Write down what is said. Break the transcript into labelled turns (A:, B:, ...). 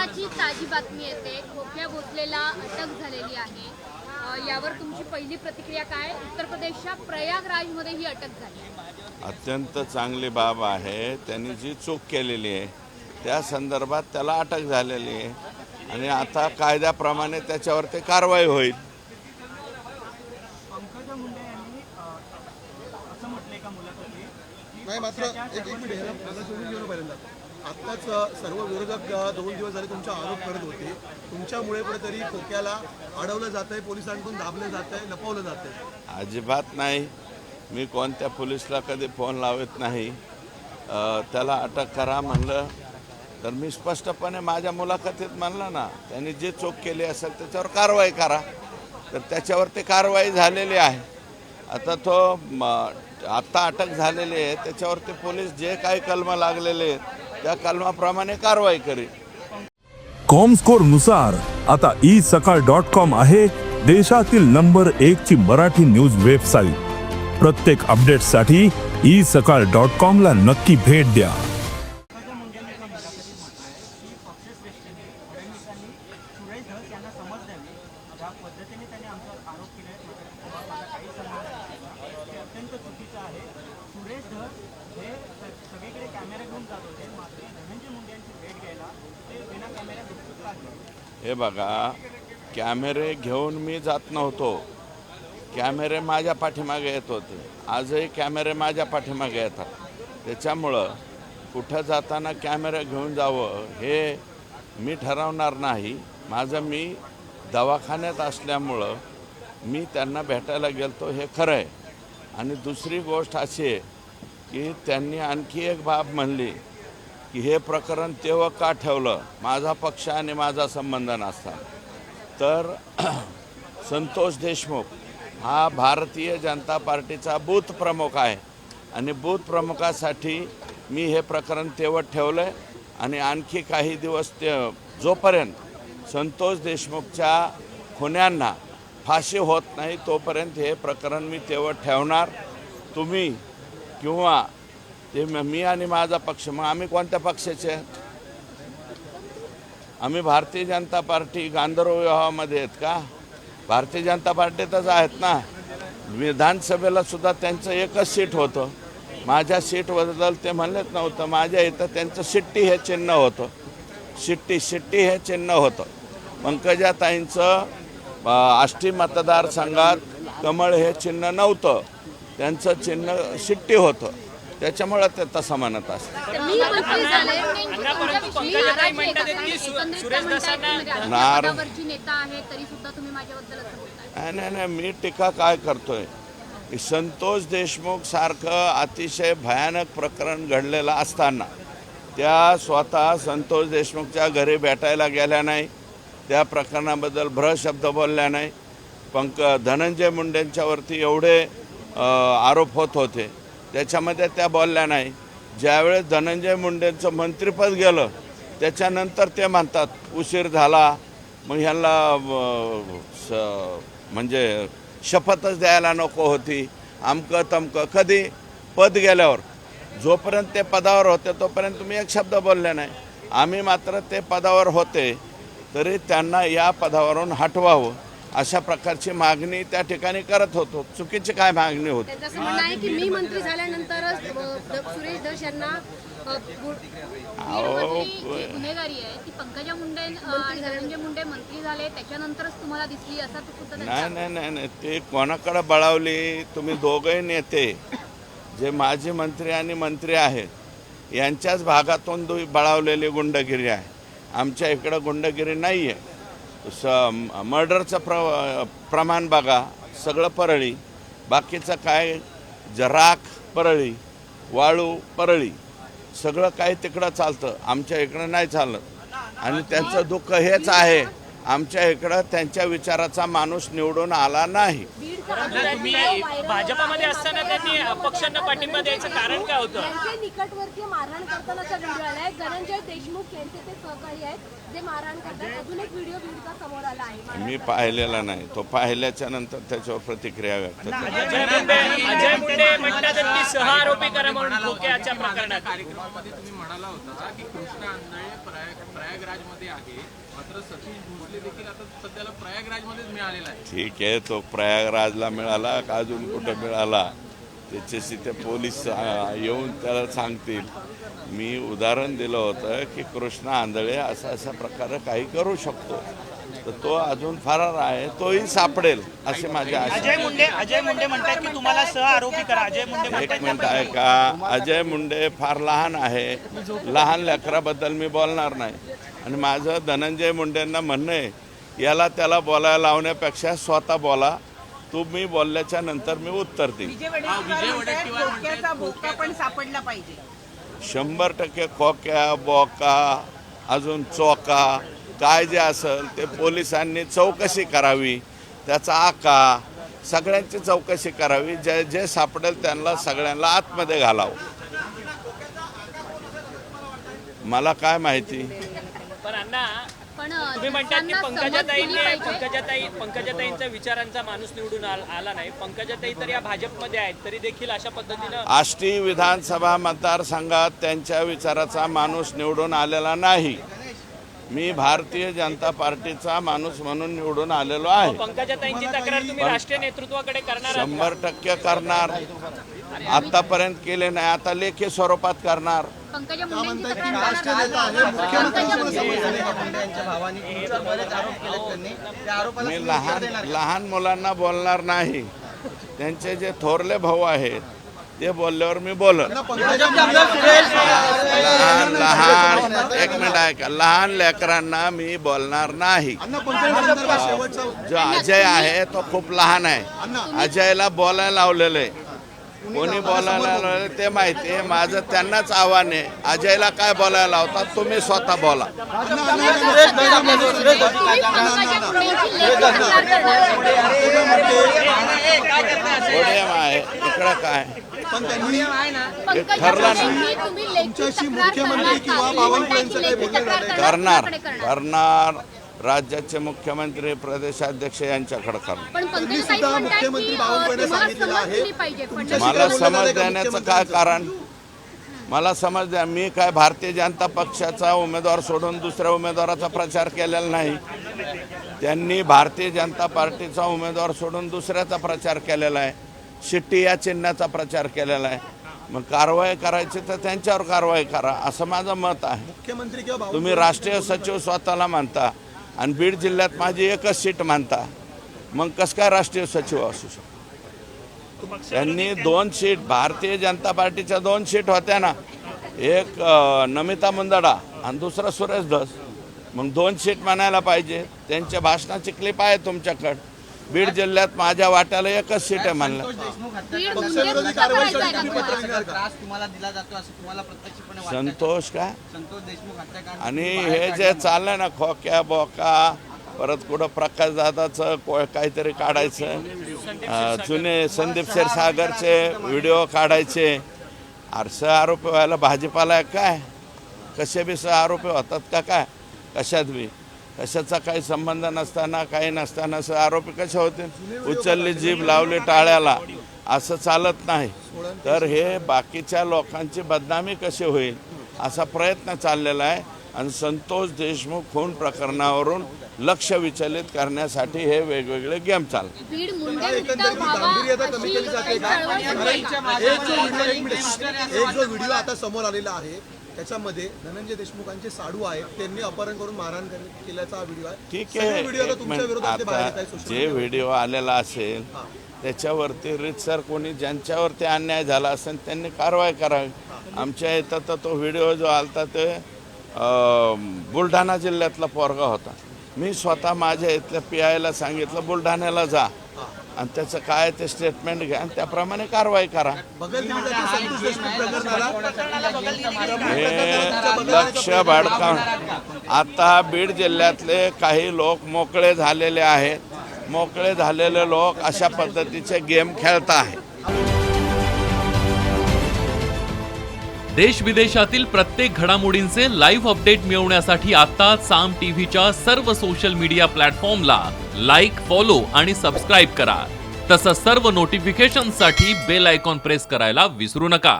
A: आत्ताची ताजी बातमी येते, खोक्या भोसलेला अटक झालेली आहे. यावर तुमची पहिली प्रतिक्रिया काय? उत्तर प्रदेशच्या प्रयागराजमध्ये ही अटक झाली.
B: अत्यंत चांगली बाब आहे. त्यांनी जी चूक केलेली आहे त्या संदर्भात त्याला अटक झालेली आहे आणि आता कायद्याप्रमाणे त्याच्यावर ते कारवाई होईल.
C: पंकजा मुंडे यांनी असं म्हटलंय का मुलाखतीत
D: नाही, मात्र एक मिनिट मला सोडून घेऊन पहिल्यांदा आत्ताच सर्व विरोधक 2 दिवस झाले तुमचा आरोप करत होते. तुमच्यामुळे कुठेतरी खोक्याला अडवलं जातंय, पोलिसांकडून दाबलं जातंय, लपवलं जातंय.
B: अजिबात नाही. मी कोणत्या पोलिसला कधी फोन लावत नाही. त्याला अटक करा म्हणलं तर मी स्पष्टपणे माझ्या मुलाखतीत म्हणलं ना, त्यांनी जे चूक केली असेल त्याच्यावर कारवाई करा. तर त्याच्यावर ते कारवाई झालेली आहे. आता तो आत्ता अटक झालेली आहे त्याच्यावर ते पोलीस जे काही कलम लागलेले आहेत त्या कलमाप्रमाणे कारवाई करेल.
E: कॉमस्कोर नुसार आता isakal.com आहे देशातील नंबर 1 ची मराठी न्यूज वेबसाईट. प्रत्येक अपडेटसाठी isakal.com ला नक्की भेट द्या.
C: पंकजा मुंडेंनी एका मुलाखतीत म्हटलंय की पक्षश्रेष्ठींनी फडणवीसांनी सुरेश धस यांना समज द्यावी. ज्या पद्धतीने त्यांनी आमच्यावर आरोप केले माझा काही संबंध नाही, ते अत्यंत चुकीचं आहे. सुरेश धस हे सगळीकडे कॅमेरा घेऊन जात होते, मात्र धनंजय मुंडे यांची भेट घ्यायला ते बिना कॅमेरा गुपचूप का गेले?
B: हे बघा, कॅमेरे घेऊन मी जात नव्हतो. कॅमेरे माझ्या पाठीमागे येत होते. आजही कॅमेरे माझ्या पाठीमागे येतात. त्याच्यामुळं कुठं जाताना कॅमेरा घेऊन जावं हे मी ठरवणार नाही. मी दवाखान्यात असल्यामुळं मी त्यांना भेटायला गेलतो हे खरं आहे. आणि दुसरी गोष्ट अशी आहे की त्यांनी आणखी एक बाब म्हणली की हे प्रकरण तेव्हा का ठेवलं, माझा पक्ष आणि माझा संबंध नसताना. तर संतोष देशमुख हा भारतीय जनता पार्टीचा बूथ प्रमुख आहे आणि बूथ प्रमुखासाठी मी हे प्रकरण तेवढं ठेवलं आहे. आणि आणखी काही दिवस जोपर्यंत संतोष देशमुखच्या खुन्यांना फाशी होत नाही तोपर्यंत हे प्रकरण मी तेवढं ठेवणार. तुम्ही किंवा ते मी आणि माझा पक्ष, मग आम्ही कोणत्या पक्षाचे? आम्ही भारतीय जनता पार्टी गांधर्व विवाहामध्ये आहेत का? भारतीय जनता पार्टीतच आहेत ना. विधानसभेला सुद्धा त्यांचं एकच सीट होतं. माझ्या सीटबद्दल ते म्हणलेच नव्हतं. माझ्या इथं त्यांचं शिट्टी हे चिन्ह होतं. शिट्टी हे चिन्ह होतं. पंकजाताईंचं आष्टी मतदारसंघात कमळ हे चिन्ह नव्हतं, त्यांचं चिन्ह शिट्टी होतं. त्याच्यामुळे ते तसं म्हणत असतं. नाही, मी टीका काय करतोय की संतोष देशमुख सारखं अतिशय भयानक प्रकरण घडलेलं असताना त्या स्वतः संतोष देशमुखच्या घरी भेटायला गेल्या नाही, त्या प्रकरणाबद्दल भ्रशब्द बोलल्या नाही. धनंजय मुंडेंच्यावरती एवढे आरोप होत होते त्याच्यामध्ये त्या बोलल्या नाही. ज्यावेळेस धनंजय मुंडेंचं मंत्रिपद गेलं त्याच्यानंतर ते म्हणतात उशीर झाला, मग ह्यांना म्हणजे शपथच द्यायला नको होती, अमकं तमकं. कधी पद गेल्यावर, जोपर्यंत ते पदावर होते तोपर्यंत तुम्ही एक शब्द बोलले नाही. आम्ही मात्र ते पदावर होते तरी त्यांना या पदावरून हटवावं अशा प्रकारची मागणी त्या ठिकाणी करत होतो. चुकीची काय मागणी होती?
A: त्याचं म्हणणं आहे की मी मंत्री झाल्यानंतरच सुरेश धस यांना गुन्हेगारी आहे ती पंकजा मुंडे आणि धनंजय मुंडे मंत्री झाले त्याच्यानंतरच तुम्हाला दिसली असा तो सुद्धा
B: नाही, ते कोणाकडे बळावली? तुम्ही दोघंही नेते जे माजी मंत्री आणि मंत्री आहेत यांच्याच भागातून बळावलेली गुंडगिरी आहे. आमच्या इकडं गुंडगिरी नाही आहे. मर्डरचं प्रमाण बघा, सगळं परळी. बाकीचं काय राख परळी, वाळू परळी, सगळं काही तिकडं चालतं. आमच्या इकडं नाही चालत. आणि त्यांचं दुःख हेच आहे, आमच्या इकडं त्यांच्या विचाराचा माणूस निवडून आला नाही.
F: तुम्ही भाजपामध्ये असताना त्यांनी अपक्षांना पाठिंबा द्यायचं कारण काय होतं?
A: निकटवर्ती मारहाण करतानाचा व्हिडिओ आलाय. धनंजय देशमुख यांचे ते सहकारी आहेत जे मारहाण करतात. अजून एक व्हिडिओ बीडचा समोर आला आहे.
B: मी पाहिलेला नाही. तो पाहिल्याच्या नंतर त्याच्यावर प्रतिक्रिया व्यक्त करतो.
F: अजय मुंडे म्हणतात की सहआरोपी करा म्हणून खोक्याच्या प्रकरणात.
G: कार्यक्रमामध्ये तुम्ही म्हणाला होता की कृष्णा आंधळे प्रयागराजमध्ये आहे, मात्र सतीश भोसले देखील आता सध्याला प्रयागराजमध्येच मिळालेला आहे.
B: ठीक आहे, तो प्रयागराजला मिळाला का अजून कुठं मिळाला त्याच्याशी ते पोलीस येऊन त्याला सांगतील. मी उदाहरण दिलं होतं की कृष्ण आंधळे असा प्रकारे काही करू शकतो, तर तो अजून फरार आहे, तोही सापडेल अशी माझी आशा.
C: अजय मुंडे म्हणतात की तुम्हाला सह आरोपी करा. अजय मुंडे
B: एक मिनिट आहे का, अजय मुंडे फार लहान आहे, लहान लेकराबद्दल मी बोलणार नाही. आणि माझं धनंजय मुंडेंना म्हणणं आहे, याला त्याला बोलायला लावण्यापेक्षा स्वतः बोला, तुम्ही बोलल्याच्या नंतर मी उत्तर देईन.
H: भोका पण सापडला पाहिजे.
B: 100% खोक्या बोका अजून चोका काय जे असेल ते पोलिसांनी चौकशी करावी, त्याचा आका सगळ्यांची चौकशी करावी. जे जे सापडेल त्यांना सगळ्यांना आतमध्ये घालावं. मला काय माहिती.
F: पण अण्णा
A: पण
F: तुम्ही म्हणतात की
A: त्यांना समज दिली
F: पंकजाताईंचा विचारांचा माणूस निवडून आला नाही. पंकजाताई तर या भाजपमध्ये आहेत, तरी देखील अशा पद्धतीनं
B: आष्टी विधानसभा मतदारसंघात त्यांच्या विचाराचा माणूस निवडून आलेला नाही. मी भारतीय जनता पार्टीचा माणूस म्हणून निवडून आलेलो आहे.
F: पंकजाताईंची तक्रार तुम्ही राष्ट्रीय नेतृत्वाकडे करणार आहात?
B: 100% करणार. आतापर्यंत केले नाही, आता लेखी स्वरूपात करणार.
A: पंकजा मुंडेंची तक्रार करणार आहात?
B: मी लहान मुलांना बोलणार नाही. त्यांचे जे थोरले भाऊ आहेत ते बोलल्यावर मी बोलत. एक मिनिट आहे का, लहान लेकरांना मी बोलणार नाही. जो अजय आहे तो खूप लहान आहे. अजयला बोलायला लावलेलं आहे. कोणी बोलायला लावलेलं ते माहिती आहे. माझं त्यांनाच आव्हान आहे, अजयला काय बोलायला लावतात तुम्ही स्वतः बोला. आहे इकडं काय ठरलं ना,
D: तुमच्याशी मुख्यमंत्री किंवा बावनकुळेंचं काही बोलणं झालंय?
B: करणार राज्याचे मुख्यमंत्री प्रदेशाध्यक्ष यांच्याकडे करणार.
A: पण
D: तुम्ही सुद्धा मुख्यमंत्री बावनकुळेंना सांगितलेलं आहे.
B: मला समज देण्याचं काय कारण, मला समज द्या. मी काय भारतीय जनता पक्षाचा उमेदवार सोडून दुसऱ्या उमेदवाराचा प्रचार केलेला नाही. त्यांनी भारतीय जनता पार्टीचा उमेदवार सोडून दुसऱ्याचा प्रचार केलेला आहे. शिट्टी या चिन्हाचा प्रचार केलेला आहे. मग कारवाई करायची तर त्यांच्यावर कारवाई करा असं माझं मत आहे.
D: मुख्यमंत्री किंवा
B: तुम्ही राष्ट्रीय सचिव स्वतःला मानता आणि बीड जिल्ह्यात माझी एकच सीट मानता, मग कसं काय राष्ट्रीय सचिव असू शकतो? त्यांनी 2 सीट, भारतीय जनता पार्टीच्या 2 सीट होत्या ना, एक नमिता मुंदडा आणि दुसरा सुरेश धस. मग 2 सीट म्हणायला पाहिजे. त्यांच्या भाषणाची क्लिप आहे तुमच्याकडे. बीड जिल्ह्यात माझ्या वाट्याला एकच सीट आहे म्हणलं.
D: पक्षविरोधी कारवाईसाठी तुम्ही पत्र लिहिणार का?
B: संतोष काय आणि हे जे चाललंय ना खोक्या बोका, परत कुठं प्रकाश दादाचं काहीतरी काढायचं, जुने संदीप क्षीरसागरचे व्हिडिओ काढायचे. अरे आरोपी व्हायला भाजीपाला आहे काय? कसे बी आरोपी होतात का काय? कशात बी कशाचा काही संबंध नसताना काही नसताना आरोपी कसे होते? उचलली जीभ लावली टाळ्याला, असं चालत नाही. तर हे बाकीच्या लोकांची बदनामी कशी होईल असा प्रयत्न चाललेला आहे. आणि संतोष देशमुख खून प्रकरणावरून लक्ष विचलित करण्यासाठी हे वेगवेगळे गेम चालतात.
D: एक जो व्हिडिओ आता समोर आलेला आहे त्याच्यामध्ये धनंजय देशमुखांचे साडू आहेत, त्यांनी अपहरण करून मारहाण केल्याचा व्हिडिओ आहे.
B: ठीक आहे, आता जे व्हिडिओ आलेला असेल त्याच्यावरती रीतसर कोणी ज्यांच्यावरती अन्याय झाला असेल त्यांनी कारवाई करावी. आमच्या इथं तर तो व्हिडिओ जो आलता ते बुलढाणा जिल्ह्यातला पोरगा होता. मी स्वतः माझ्या इथल्या PIला सांगितलं बुलढाण्याला जा आणि त्याचं काय ते स्टेटमेंट घ्या आणि त्याप्रमाणे कारवाई करा. हे लक्ष भडकावून आता बीड जिल्ह्यातले काही लोक मोकळे झालेले आहेत. मोकळे झालेले लोक अशा पद्धतीचे गेम खेळत आहेत.
I: देश विदेशातील प्रत्येक घडामोडींचे लाईव्ह अपडेट मिळवण्यासाठी आता साम टीव्हीच्या सर्व सोशल मीडिया प्लॅटफॉर्मला लाईक, फॉलो आणि सबस्क्राईब करा. तसंच सर्व नोटिफिकेशनसाठी बेल आयकॉन प्रेस करायला विसरू नका.